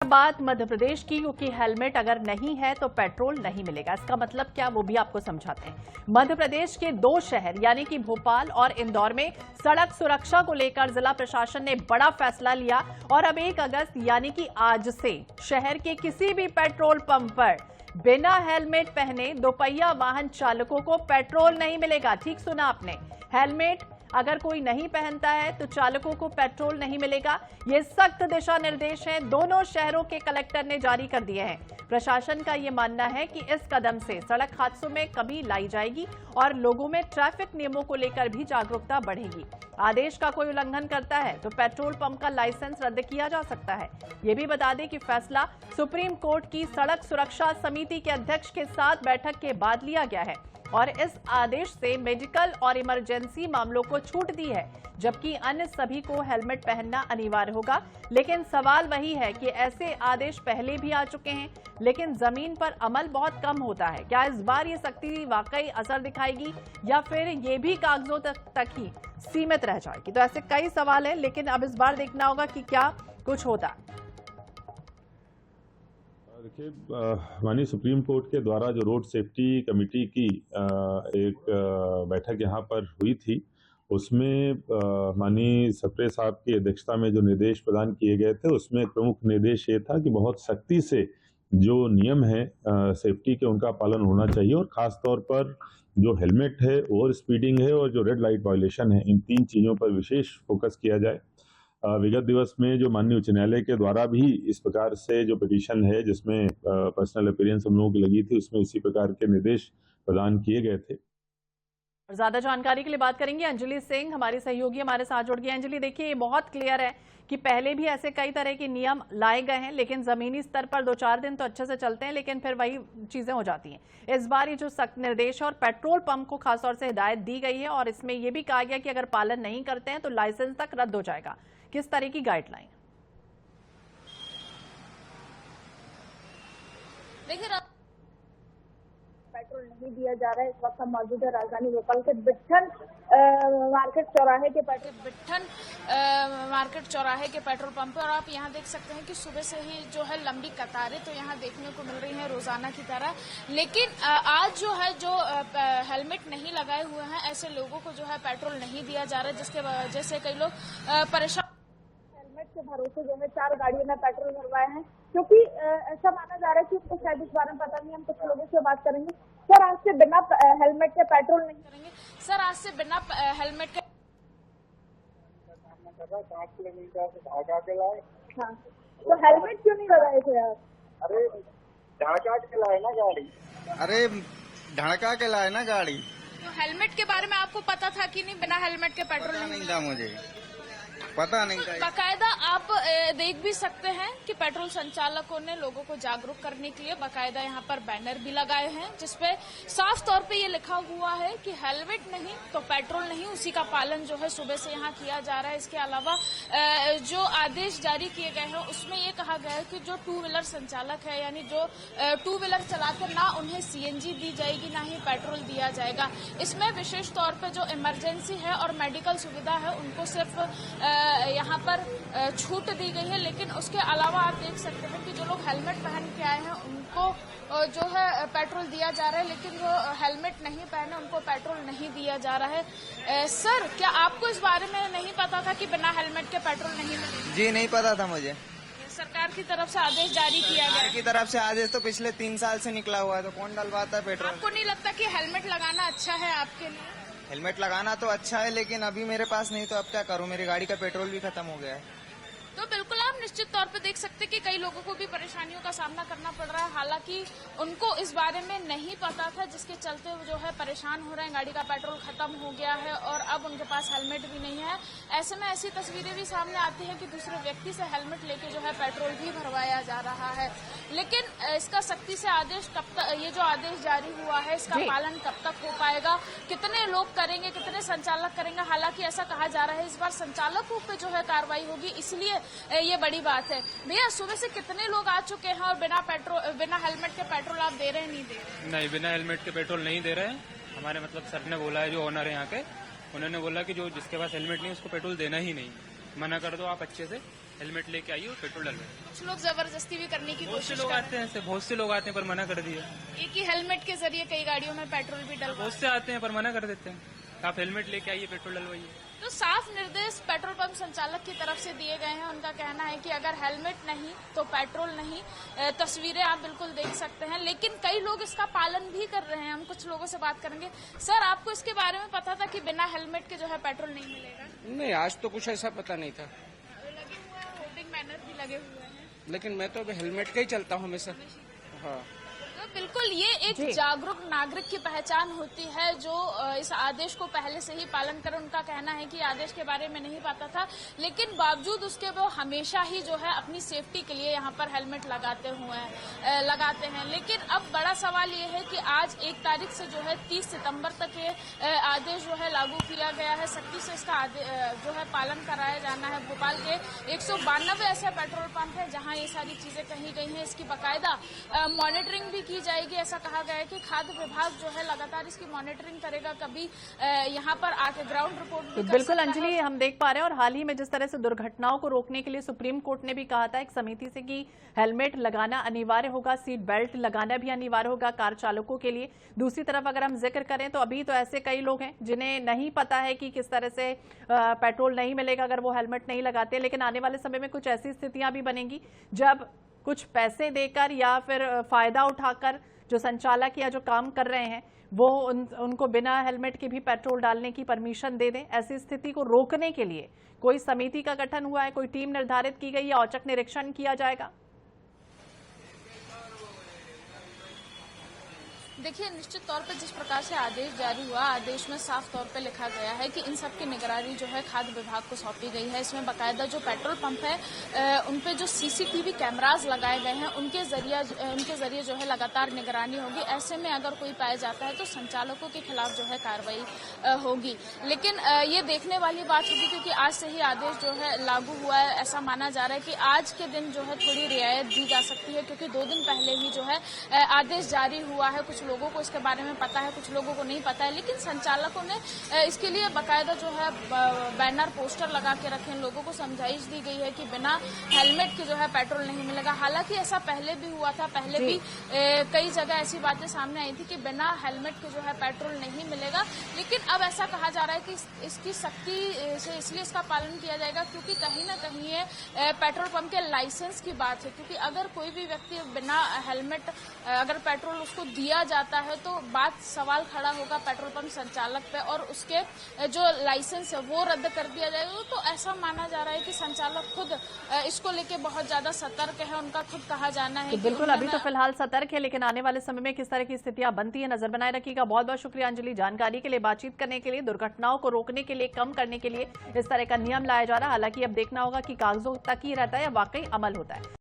बात मध्य प्रदेश की, क्योंकि हेलमेट अगर नहीं है तो पेट्रोल नहीं मिलेगा। इसका मतलब क्या, वो भी आपको समझाते हैं। मध्य प्रदेश के 2 शहर यानी कि भोपाल और इंदौर में सड़क सुरक्षा को लेकर जिला प्रशासन ने बड़ा फैसला लिया और अब 1 अगस्त यानी कि आज से शहर के किसी भी पेट्रोल पंप पर बिना हेलमेट पहने दोपहिया वाहन चालकों को पेट्रोल नहीं मिलेगा। ठीक सुना आपने, हेलमेट अगर कोई नहीं पहनता है तो चालकों को पेट्रोल नहीं मिलेगा। ये सख्त दिशा निर्देश हैं, दोनों शहरों के कलेक्टर ने जारी कर दिए हैं। प्रशासन का ये मानना है कि इस कदम से सड़क हादसों में कमी लाई जाएगी और लोगों में ट्रैफिक नियमों को लेकर भी जागरूकता बढ़ेगी। आदेश का कोई उल्लंघन करता है तो पेट्रोल पंप का लाइसेंस रद्द किया जा सकता है। ये भी बता दें कि फैसला सुप्रीम कोर्ट की सड़क सुरक्षा समिति के अध्यक्ष के साथ बैठक के बाद लिया गया है और इस आदेश से मेडिकल और इमरजेंसी मामलों को छूट दी है, जबकि अन्य सभी को हेलमेट पहनना अनिवार्य होगा। लेकिन सवाल वही है कि ऐसे आदेश पहले भी आ चुके हैं, लेकिन जमीन पर अमल बहुत कम होता है। क्या इस बार ये सख्ती वाकई असर दिखाएगी या फिर ये भी कागजों तक ही सीमित रह जाएगी? तो ऐसे कई सवाल हैं, लेकिन अब इस बार देखना होगा कि क्या कुछ होता। देखिए, माननीय सुप्रीम कोर्ट के द्वारा जो रोड सेफ्टी कमेटी की एक बैठक यहाँ पर हुई थी, उसमें माननीय सप्रे साहब की अध्यक्षता में जो निर्देश प्रदान किए गए थे, उसमें एक प्रमुख निर्देश ये था कि बहुत सख्ती से जो नियम है सेफ्टी के, उनका पालन होना चाहिए और ख़ास तौर पर जो हेलमेट है, ओवर स्पीडिंग है और जो रेड लाइट वायलेशन है, इन 3 चीज़ों पर विशेष फोकस किया जाए। विगत दिवस में जो माननीय उच्च न्यायालय के द्वारा भी इस प्रकार से जो पिटीशन है जिसमें पर्सनल अपीयरेंस हम लोगों की लगी थी, उसमें इसी प्रकार के निर्देश प्रदान किए गए थे। और ज्यादा जानकारी के लिए बात करेंगे अंजलि सिंह, हमारी सहयोगी हमारे साथ जुड़ गई। अंजलि, देखिए ये बहुत क्लियर है कि पहले भी ऐसे कई तरह के नियम लाए गए हैं, लेकिन जमीनी स्तर पर 2-4 दिन तो अच्छे से चलते हैं, लेकिन फिर वही चीजें हो जाती हैं। इस बार ये जो सख्त निर्देश और पेट्रोल पंप को खासतौर से हिदायत दी गई है और इसमें यह भी कहा गया कि अगर पालन नहीं करते हैं तो लाइसेंस तक रद्द हो जाएगा। किस तरह की गाइडलाइन? देखिए, पेट्रोल नहीं दिया जा रहा है। इस वक्त हम मौजूद है राजधानी भोपाल के बिट्ठन मार्केट चौराहे के पेट्रोल पंप पर और आप यहां देख सकते हैं कि सुबह से ही जो है लंबी कतारें तो यहां देखने को मिल रही हैं रोजाना की तरह। लेकिन आज जो है जो हेलमेट नहीं लगाए हुए हैं ऐसे लोगों को जो है पेट्रोल नहीं दिया जा रहा है, जिसके वजह से कई लोग परेशान। हेलमेट के भरोसे जो है 4 गाड़ियों में पेट्रोल भरवाए हैं, क्योंकि ऐसा माना जा रहा है कि उनको शायद इस बारे में पता नहीं। हम कुछ लोगों से बात करेंगे। सर, आज से बिना हेलमेट के पेट्रोल नहीं करेंगे? सर, आज से बिना हेलमेट के 5 किलोमीटर से ढाका के लाए। हाँ, तो हेलमेट क्यों नहीं लगाए थे आप? अरे ढाका के लाए ना गाड़ी। अरे ढाका के लाए ना गाड़ी। तो हेलमेट के बारे में आपको पता था कि नहीं? बिना हेलमेट के पेट्रोल नहीं था, मुझे पता नहीं था। बाकायदा आप देख भी सकते हैं कि पेट्रोल संचालकों ने लोगों को जागरूक करने के लिए बाकायदा यहाँ पर बैनर भी लगाए हैं, जिसपे साफ तौर पे ये लिखा हुआ है कि हेलमेट नहीं तो पेट्रोल नहीं। उसी का पालन जो है सुबह से यहाँ किया जा रहा है। इसके अलावा जो आदेश जारी किए गए हैं उसमें ये कहा गया है कि जो 2 व्हीलर संचालक है, यानी जो 2 व्हीलर चलाकर ना उन्हें सीएनजी दी जाएगी ना ही पेट्रोल दिया जाएगा। इसमें विशेष तौर पर जो इमरजेंसी है और मेडिकल सुविधा है उनको सिर्फ यहाँ पर छूट दी गई है। लेकिन उसके अलावा आप देख सकते हैं कि जो लोग हेलमेट पहन के आए हैं उनको जो है पेट्रोल दिया जा रहा है, लेकिन जो हेलमेट नहीं पहने उनको पेट्रोल नहीं दिया जा रहा है। सर, क्या आपको इस बारे में नहीं पता था कि बिना हेलमेट के पेट्रोल नहीं मिलेगा? जी नहीं पता था मुझे। सरकार की तरफ से आदेश जारी किया गया। सरकार की तरफ से आदेश तो पिछले 3 साल से निकला हुआ है, तो कौन डलवाता है पेट्रोल? आपको नहीं लगता कि हेलमेट लगाना अच्छा है आपके लिए? हेलमेट लगाना तो अच्छा है, लेकिन अभी मेरे पास नहीं, तो अब क्या करूं? मेरी गाड़ी का पेट्रोल भी खत्म हो गया है। तो बिल्कुल आप निश्चित तौर पे देख सकते हैं कि कई लोगों को भी परेशानियों का सामना करना पड़ रहा है। हालांकि उनको इस बारे में नहीं पता था, जिसके चलते वो जो है परेशान हो रहे हैं। गाड़ी का पेट्रोल खत्म हो गया है और अब उनके पास हेलमेट भी नहीं है। ऐसे में ऐसी तस्वीरें भी सामने आती हैं कि दूसरे व्यक्ति से हेलमेट लेके जो है पेट्रोल भी भरवाया जा रहा है। लेकिन इसका सख्ती से आदेश कब तक, ये जो आदेश जारी हुआ है इसका पालन कब तक हो पाएगा? कितने लोग करेंगे, कितने संचालक करेंगे? हालांकि ऐसा कहा जा रहा है इस बार संचालकों पे जो है कार्रवाई होगी, इसलिए ये बड़ी बात है। भैया, सुबह से कितने लोग आ चुके हैं और बिना हेलमेट के पेट्रोल आप दे रहे हैं? नहीं दे रहे? नहीं, बिना हेलमेट के पेट्रोल नहीं दे रहे हैं। हमारे सर ने बोला है, जो ओनर है यहाँ के, उन्होंने बोला कि जो जिसके पास हेलमेट नहीं उसको पेट्रोल देना ही नहीं, मना कर दो आप अच्छे से। हेलमेट लेके आइए और पेट्रोल डलवाइए। कुछ लोग जबरदस्ती भी करने की बहुत से कोशिश लोग कर आते हैं ऐसे, बहुत से लोग आते हैं पर मना कर दिया। एक ही हेलमेट के जरिए कई गाड़ियों में पेट्रोल भी डलवा। बहुत से आते हैं पर मना कर देते हैं, आप हेलमेट लेके आइए पेट्रोल डलवाइए। तो साफ निर्देश पेट्रोल पंप संचालक की तरफ से दिए गए हैं। उनका कहना है कि अगर हेलमेट नहीं तो पेट्रोल नहीं। तस्वीरें आप बिल्कुल देख सकते हैं, लेकिन कई लोग इसका पालन भी कर रहे हैं। हम कुछ लोगों से बात करेंगे। सर, आपको इसके बारे में पता था कि बिना हेलमेट के जो है पेट्रोल नहीं मिलेगा? नहीं, आज तो कुछ ऐसा पता नहीं था, लगे हुए हैं, होर्डिंग बैनर भी लगे हुए हैं, लेकिन मैं तो अभी हेलमेट का ही चलता हूँ हमेशा। हाँ, तो बिल्कुल ये एक जागरूक नागरिक की पहचान होती है जो इस आदेश को पहले से ही पालन करे। उनका कहना है कि आदेश के बारे में नहीं पता था, लेकिन बावजूद उसके वो हमेशा ही जो है अपनी सेफ्टी के लिए यहाँ पर हेलमेट लगाते हैं। लेकिन अब बड़ा सवाल ये है कि आज 1 तारीख से जो है 30 सितंबर तक ये आदेश जो है लागू किया गया है। सख्ती से इसका जो है पालन कराया जाना है। भोपाल के 192 ऐसे पेट्रोल पंप है जहाँ ये सारी चीजें कही गई हैं। इसकी बाकायदा मॉनिटरिंग भी की जाएगी। ऐसा कहा गया है कि खाद्य विभाग जो है लगातार इसकी मॉनिटरिंग करेगा। कभी यहाँ पर आके ग्राउंड रिपोर्ट भी कर बिल्कुल सकता अंजलि, है। हम देख पा रहे हैं और हाल ही में जिस तरह से दुर्घटनाओं को रोकने के लिए सुप्रीम कोर्ट ने भी कहा था एक समिति से कि हेलमेट लगाना अनिवार्य होगा, सीट बेल्ट लगाना भी अनिवार्य होगा कार चालकों के लिए। दूसरी तरफ अगर हम जिक्र करें तो अभी तो ऐसे कई लोग हैं जिन्हें नहीं पता है कि किस तरह से पेट्रोल नहीं मिलेगा अगर वो हेलमेट नहीं लगाते। लेकिन आने वाले समय में कुछ ऐसी स्थितियां भी बनेंगी जब कुछ पैसे देकर या फिर फायदा उठाकर जो संचालक या जो काम कर रहे हैं वो उनको बिना हेलमेट के भी पेट्रोल डालने की परमिशन दे दें। ऐसी स्थिति को रोकने के लिए कोई समिति का गठन हुआ है, कोई टीम निर्धारित की गई या औचक निरीक्षण किया जाएगा? देखिए, निश्चित तौर पर जिस प्रकार से आदेश जारी हुआ, आदेश में साफ तौर पर लिखा गया है कि इन सब की निगरानी जो है खाद्य विभाग को सौंपी गई है। इसमें बाकायदा जो पेट्रोल पंप है उन पे जो सीसीटीवी कैमरास लगाए गए हैं उनके जरिए जो है लगातार निगरानी होगी। ऐसे में अगर कोई पाया जाता है तो संचालकों के खिलाफ जो है कार्रवाई होगी। लेकिन ये देखने वाली बात होगी क्योंकि आज से ही आदेश जो है लागू हुआ है। ऐसा माना जा रहा है कि आज के दिन जो है थोड़ी रियायत दी जा सकती है क्योंकि 2 दिन पहले ही जो है आदेश जारी हुआ है। कुछ लोगों को इसके बारे में पता है, कुछ लोगों को नहीं पता है, लेकिन संचालकों ने इसके लिए बाकायदा जो है बैनर पोस्टर लगा के रखे हैं। लोगों को समझाइश दी गई है कि बिना हेलमेट के जो है पेट्रोल नहीं मिलेगा। हालांकि ऐसा पहले भी हुआ था, पहले भी कई जगह ऐसी बातें सामने आई थी कि बिना हेलमेट के जो है पेट्रोल नहीं मिलेगा। लेकिन अब ऐसा कहा जा रहा है कि इसकी सख्ती से इसलिए इसका पालन किया जाएगा क्योंकि कहीं ना कहीं ये पेट्रोल पंप के लाइसेंस की बात है। क्योंकि अगर कोई भी व्यक्ति बिना हेलमेट अगर पेट्रोल उसको दिया जाता है तो बात सवाल खड़ा होगा पेट्रोल पंप संचालक पे और उसके जो लाइसेंस है वो रद्द कर दिया जाएगा। तो ऐसा माना जा रहा है कि संचालक खुद इसको लेके बहुत ज्यादा सतर्क है। उनका खुद कहा जाना है तो बिल्कुल अभी तो फिलहाल सतर्क है, लेकिन आने वाले समय में किस तरह की स्थितियां बनती है नजर बनाए रखिएगा। बहुत बहुत शुक्रिया अंजलि, जानकारी के लिए, बातचीत करने के लिए, दुर्घटनाओं को रोकने के लिए, कम करने के लिए इस तरह का नियम लाया जा रहा है। हालांकि अब देखना होगा कि कागजों तक ही रहता है या वाकई अमल होता है।